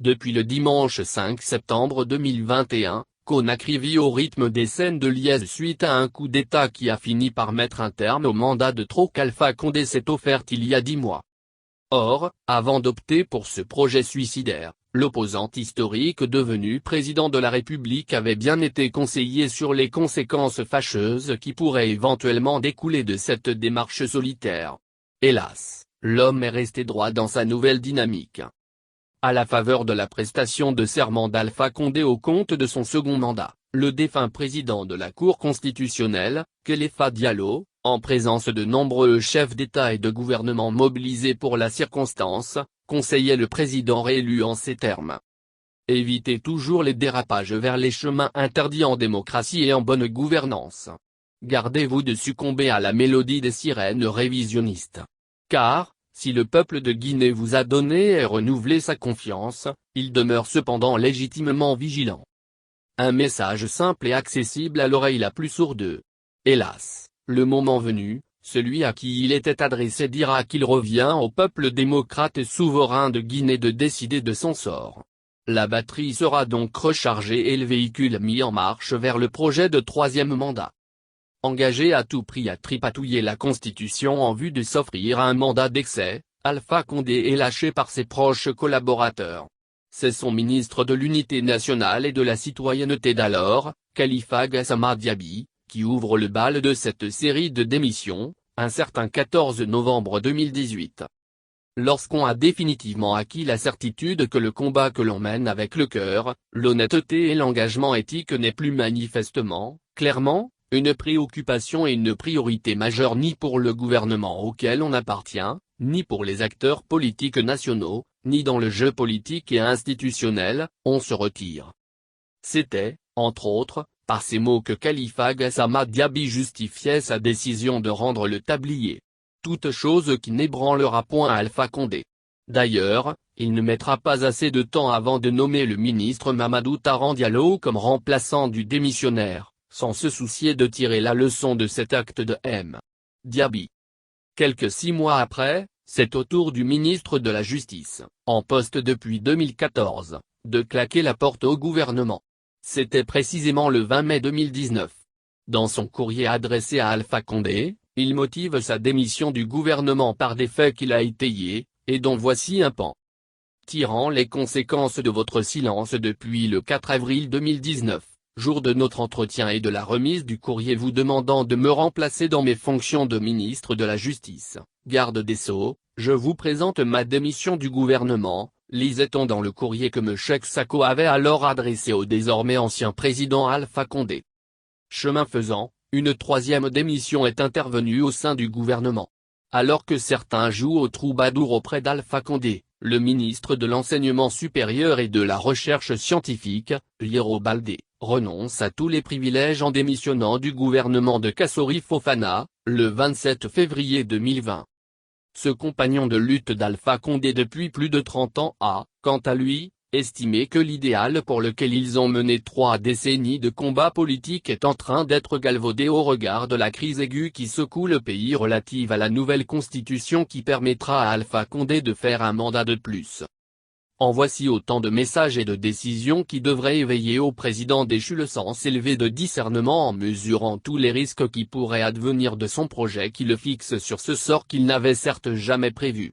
Depuis le dimanche 5 septembre 2021, Conakry vit au rythme des scènes de liesse suite à un coup d'État qui a fini par mettre un terme au mandat de trop qu'Alpha Condé s'est offert il y a 10 mois. Or, avant d'opter pour ce projet suicidaire, l'opposant historique devenu président de la République avait bien été conseillé sur les conséquences fâcheuses qui pourraient éventuellement découler de cette démarche solitaire. Hélas, l'homme est resté droit dans sa nouvelle dynamique. À la faveur de la prestation de serment d'Alpha Condé au compte de son second mandat, le défunt président de la Cour constitutionnelle, Khalifa Diallo, en présence de nombreux chefs d'État et de gouvernement mobilisés pour la circonstance, conseillait le président réélu en ces termes. Évitez toujours les dérapages vers les chemins interdits en démocratie et en bonne gouvernance. Gardez-vous de succomber à la mélodie des sirènes révisionnistes. Car, si le peuple de Guinée vous a donné et renouvelé sa confiance, il demeure cependant légitimement vigilant. Un message simple et accessible à l'oreille la plus sourde. Hélas, le moment venu, celui à qui il était adressé dira qu'il revient au peuple démocrate et souverain de Guinée de décider de son sort. La batterie sera donc rechargée et le véhicule mis en marche vers le projet de troisième mandat. Engagé à tout prix à tripatouiller la Constitution en vue de s'offrir un mandat d'excès, Alpha Condé est lâché par ses proches collaborateurs. C'est son ministre de l'Unité nationale et de la citoyenneté d'alors, Khalifa Gassama Diaby, qui ouvre le bal de cette série de démissions, un certain 14 novembre 2018. Lorsqu'on a définitivement acquis la certitude que le combat que l'on mène avec le cœur, l'honnêteté et l'engagement éthique n'est plus manifestement, clairement, une préoccupation et une priorité majeure ni pour le gouvernement auquel on appartient, ni pour les acteurs politiques nationaux, ni dans le jeu politique et institutionnel, on se retire. C'était, entre autres, par ces mots que Khalifa Gassama Diaby justifiait sa décision de rendre le tablier. Toute chose qui n'ébranlera point Alpha Condé. D'ailleurs, il ne mettra pas assez de temps avant de nommer le ministre Mamadou Taran Diallo comme remplaçant du démissionnaire, sans se soucier de tirer la leçon de cet acte de M. Diaby. Quelques 6 mois après, c'est au tour du ministre de la Justice, en poste depuis 2014, de claquer la porte au gouvernement. C'était précisément le 20 mai 2019. Dans son courrier adressé à Alpha Condé, il motive sa démission du gouvernement par des faits qu'il a étayés, et dont voici un pan. Tirant les conséquences de votre silence depuis le 4 avril 2019. Jour de notre entretien et de la remise du courrier vous demandant de me remplacer dans mes fonctions de ministre de la Justice, garde des Sceaux, je vous présente ma démission du gouvernement, lisait-on dans le courrier que M. Cheikh Sako avait alors adressé au désormais ancien président Alpha Condé. Chemin faisant, une troisième démission est intervenue au sein du gouvernement. Alors que certains jouent au troubadour auprès d'Alpha Condé, le ministre de l'Enseignement supérieur et de la Recherche scientifique, Yero Baldé, renonce à tous les privilèges en démissionnant du gouvernement de Kassori Fofana, le 27 février 2020. Ce compagnon de lutte d'Alpha Condé depuis plus de 30 ans a, quant à lui, estimé que l'idéal pour lequel ils ont mené 3 décennies de combat politique est en train d'être galvaudé au regard de la crise aiguë qui secoue le pays relative à la nouvelle constitution qui permettra à Alpha Condé de faire un mandat de plus. En voici autant de messages et de décisions qui devraient éveiller au président déchu le sens élevé de discernement en mesurant tous les risques qui pourraient advenir de son projet qui le fixe sur ce sort qu'il n'avait certes jamais prévu.